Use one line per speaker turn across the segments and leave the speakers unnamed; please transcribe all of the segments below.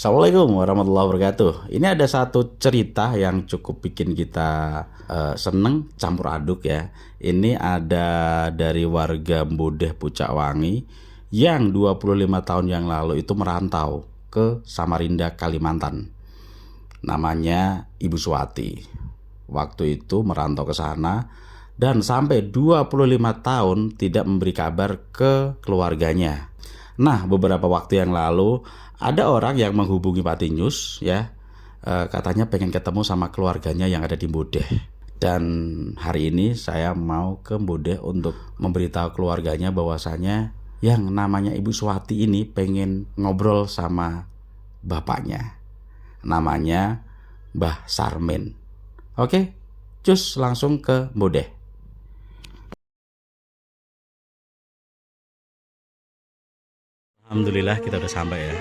Assalamualaikum warahmatullahi wabarakatuh. Ini ada satu cerita yang cukup bikin kita seneng, campur aduk ya. Ini ada dari warga Mbodeh Pucak Wangi yang 25 tahun yang lalu itu merantau ke Samarinda, Kalimantan. Namanya Ibu Suwati. Waktu itu merantau ke sana dan sampai 25 tahun tidak memberi kabar ke keluarganya. Nah, beberapa waktu yang lalu ada orang yang menghubungi Patinews ya, katanya pengen ketemu sama keluarganya yang ada di Mbodeh. Dan hari ini saya mau ke Mbodeh untuk memberitahu keluarganya bahwasanya yang namanya Ibu Suwati ini pengen ngobrol sama bapaknya. Namanya Mbah Sarmin. Oke, cus langsung ke Mbodeh. Alhamdulillah kita udah sampai ya.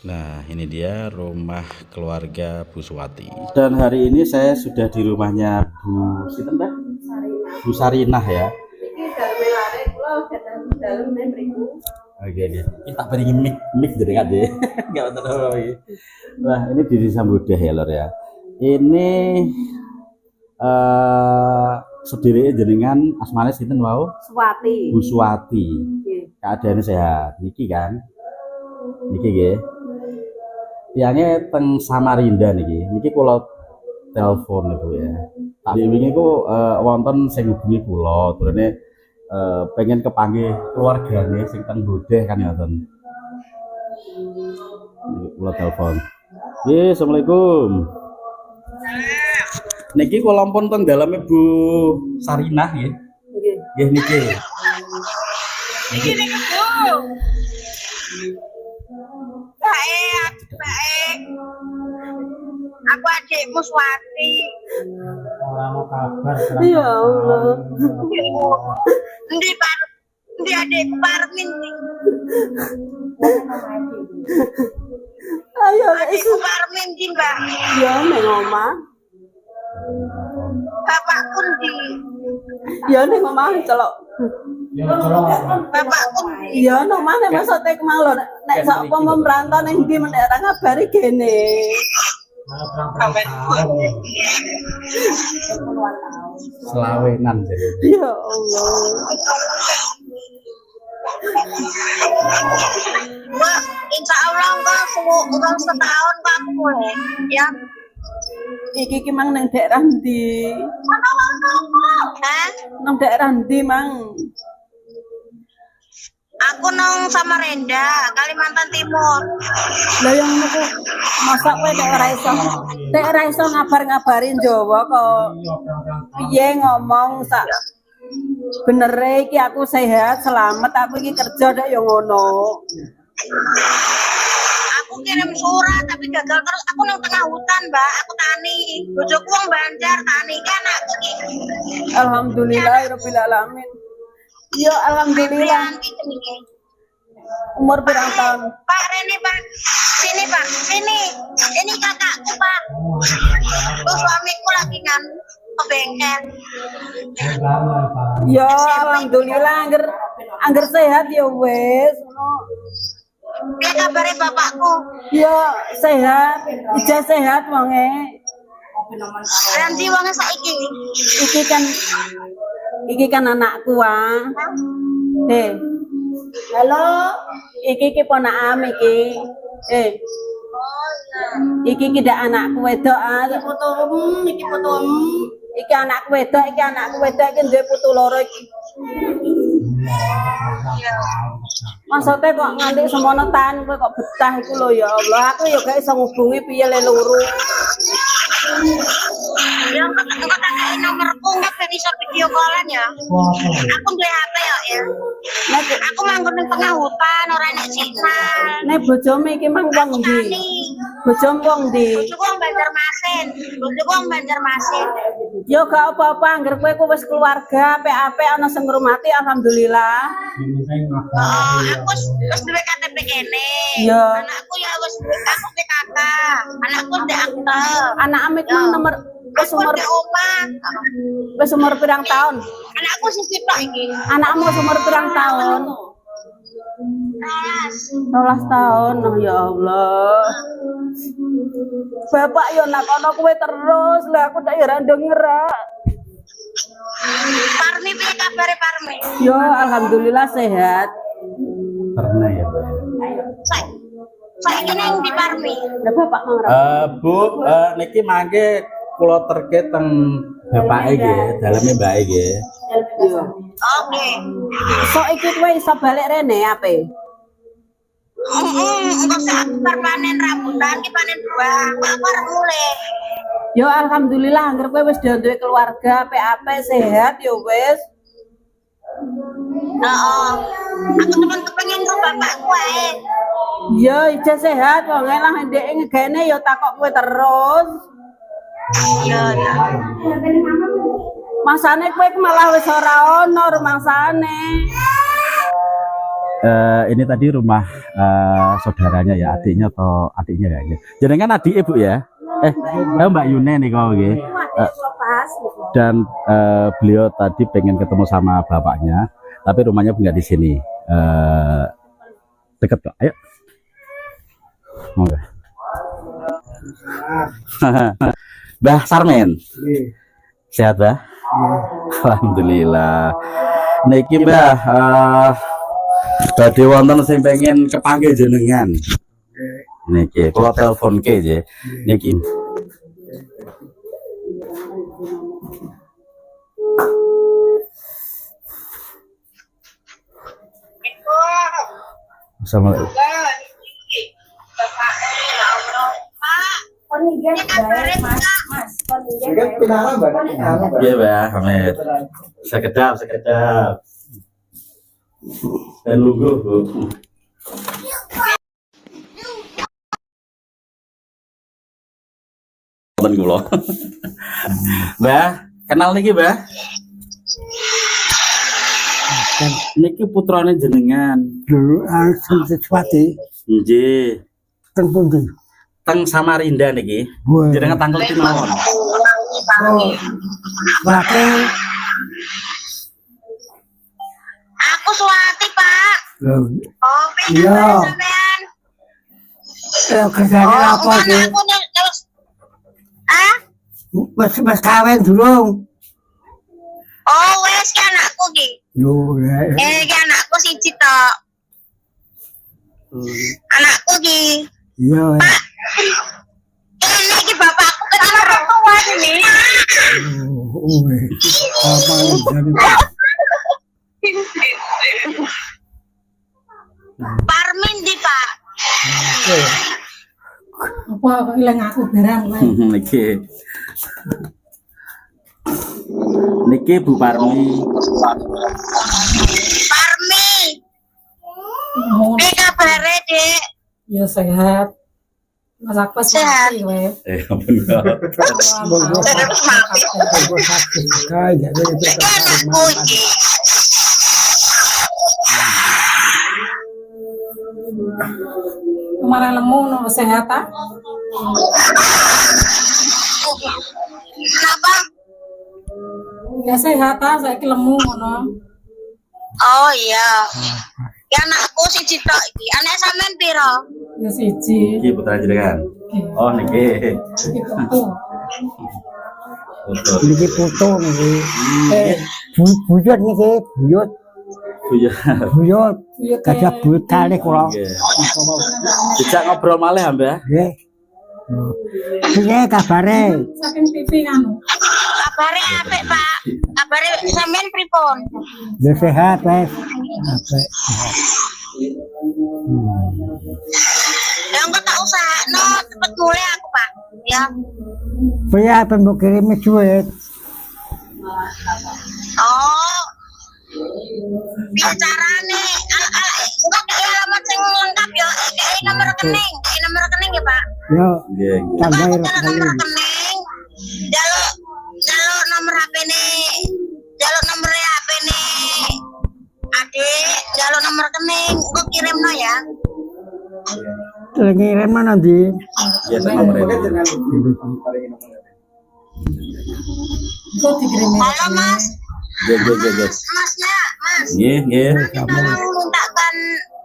Nah, ini dia rumah keluarga Bu Suwati. Dan hari ini saya sudah di rumahnya Bu Sinten, Bu Sarinah ya. Oke deh. Kita beri mic jadi kan deh. Enggak tahu lagi. Nah, ini di Desa Mbodeh ya, Lor ya. Ini sediri jenengan asmane sinten wau?
Suwati.
Bu Suwati. Keadaannya sehat. Niki kan? Niki nggih. Tiangnya teng Samarinda niki kula telepon itu ya. Tadi wingi ku wonten sing hubungi kula, turune pengen kepanggih keluargane sing teng Mbodeh kan ngoten. Kula telepon. Nggih, Assalamualaikum. Niki kula ampun teng daleme Bu Sarinah nggih. Nggih niki. Niki.
Baik. Aku adikmu Suwati.
Orang mau kabar.
Ya Allah. Ndi adikku Parmin. Ayo adikku Parmin di Mbak. Ya nang omah. Bapakku ndi? Ya nang omah celok. Bapakku iya nang mana maksudnya kemalo nek sok apa merantau ning ndi men ora ngabari gene.
Selawenan jadi.
Ya Allah. Wah, insya Allah kok kurang setahun Pak mulai ya. Iki mang nang daerah ndi? Hah? Nang daerah ndi mang? Aku nang Samarinda, Kalimantan Timur. Lah yang niku masak kowe nek ora iso ngabar-ngabarin Jawa kok. Piye ngomong sak benere iki aku sehat, selamat, aku iki kerja nek yo ngono. Aku kirim surat tapi gagal terus. Aku nang tengah hutan, Mbak. Aku tani. Bojoku wong Banjar, tani kan aku iki. Alhamdulillahirabbil alamin. Ya alhamdulillah. Umur berapa tahun? Pak Rene, Pak. Sini, Pak. Sini. Ini kakakku, Pak. Terus suamiku lagi kan ke bengkel. Ya alhamdulillah angger sehat ya wes. Piye kabare bapakku? Ya sehat, ija sehat wonge. Nanti wonge saiki. Iki kan anakku ah. Halo, iki ponakan iki. Iki dak anakku wedok ah. Iki putum. Iki anakku wedok, iki duwe putu loro iki. Maksudnya kok nganti semono tan kowe kok betah iku lho ya Allah. Aku ya gak iso ngubungi piye le loro. Ya kok tak nomorku nggak bisa video callan ya. Aku duwe HP ya. Aku manggon nang tengah hutan ora enek sinyal. Nek bojomu iki mang wong ndi? Bojomu wong ndi? Bojoku wong Banjarmasin. Yo gak apa-apa angger kowe wis keluarga, apik-apik ana sing ngurmati alhamdulillah. Aku wis duwe KTP kene. Anakku ya wis aku PKK. Anakku ndek akte. Anak amit mang nomor wis umur pirang tahun? Anakku sing sitok iki. Anakmu umur pirang tahun? 12 tahun, oh ya Allah. Bapak yo nakono kowe terus, lah aku tak ora denger. Parmi piye kabare Parmi? Yo alhamdulillah sehat.
Pernah ya, Bu.
Saiki nang di Parmi. Lah bapak mau
Bu, niki mangke kula terkait teng bapake nggih, daleme mbake nggih.
Oke. So iki kowe iso balik rene ape? Engko sak permanen rambutan ki panen buah, kok arep mulih. Yo alhamdulillah anggere kowe wis duwe keluarga, PAP sehat yo wis. Heeh. Aku temen kepengin ro bapakku ae. Yo ija sehat wong lah ndek ngegene yo takok kowe terus. Iya. Masane kowe malah wis ora ono rumangsane.
Ini tadi rumah saudaranya ya, adiknya atau adiknya kayaknya. Jenengan adik Ibu ya? Mbak Yune nih kau nggih. Dan beliau tadi pengen ketemu sama bapaknya, tapi rumahnya nggak di sini. Deket kok. Ayo. Monggo. Mbah Sarmen. Sehat, Mbah? Alhamdulillah. Niki Mbah badhe wonten sing pengen kepanggih jenengan. Niki kula telepon ke nggih. Niki. Assalamualaikum. Iya, Mbak Hamid. Sekedap. Dan lugu, Bu. Temen kula. Mbah, kenal niki, Mbah? Niki putrane jenengan.
Dulu Sejwati.
Nggih.
Teng pundi?
Teng Samarinda niki. Jenengan tanggal pinawon.
Wate.
Aku Suwati, Pak. Oh,
iya.
Sampean.
Kerjane apa iki?
Aku terus
Wes kawin durung.
Oh, wes ki anakku ki.
Yo,
Ki anakku siji tok. Anakku ki.
iya.
Ini ki bapakku ketemu orang tua ini.
Apa jadi?
Parmin di Pak.
Apa ilang aku barang wae.
Niki Bu Parmi.
Parmi. Piye kabare, Dik?
Ya sehat. Mas aku
Sehat.
mati wae.
Bener.
Terus mati.
Kayak
Iki anakku iki.
Kemarin lemu no sehat ah.
Kenapa?
Ya sehat ah, saiki lemu ngono.
Oh iya. Ya anakku siji tok iki. Anak sampean piro?
Ya siji.
Niki putra jenengan. Oh niki.
Itu.
niki putu niki. Buyut niki, buyut. Buyut. Gajah buyut kali kula.
Bisa ngobrol malih Mbah.
Nggih. Piye kabare?
Saking TV anu.
Kabare apik, Pak. Kabare sampean pripun?
Ya sehat wes. Apik.
Ya engko tak usahakno cepet mulih aku, Pak. Ya.
Piye ape mbok kirim duit?
Oh. Piye carane? Engko ki alamat sing lengkap ya. Iki nomor rekening. Iki nomor rekening ya, Pak.
Yo,
Nggih.
tambah
Nomor
rekening.
rekening. Jaluk nomor HP-ne. Jaluk nomor HP-ne. Adik, jaluk nomor rekening. Engko kirimno ya.
Ngirim mana ndi?
Ya nomor ini.
Kok dikirimin.
Halo, Mas.
Nggih.
Masnya, Mas.
Nggih.
Tolong mintakan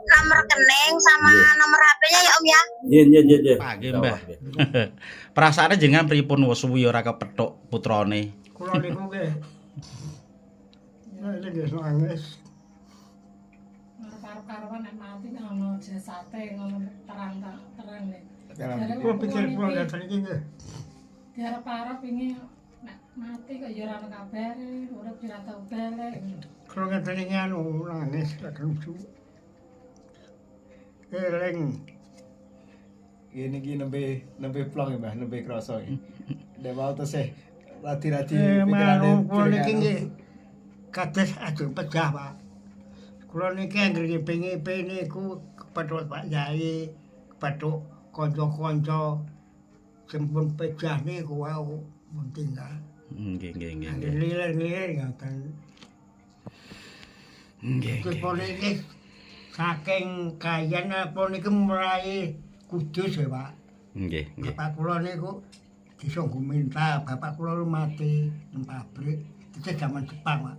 nomor rekening sama nomor HP-nya ya Om ya.
Iya.
Pagi, Mbah. Perasaane jenengan pripun wis suwi ora kepethuk putrane?
Kula niku nggih. Nek nggih nangis.
Karo-karoan nek mati ngono jasate ngono terang-terang nek.
Kula pikir kula ngaten iki nggih.
Diarep-arep ini nek mati kok ya ora ono kabare, urip ora tau balik.
Kula ngaten iki anu nangis lek lucu. Eling.
Ini ki nembe plong ya, Mbah, nembe krasa iki. Nek mau tesih rati-rati
Mau kula niki nggih kados ajeng pecah, Pak. Kula niki anggere pengen niku kepethuk Pak Yai, kepethuk kanca-kanca sing pun pecah niku wau mun tinggal.
Nggih.
Ngiler-ngiler ngaten.
Nggih.
Kula niki saking kayan apa niku mulai Kudus ya, Pak.
Nggih.
Bapak kula niku disa Guminta, bapak kula mati nang pabrik, itu zaman Jepang, Pak.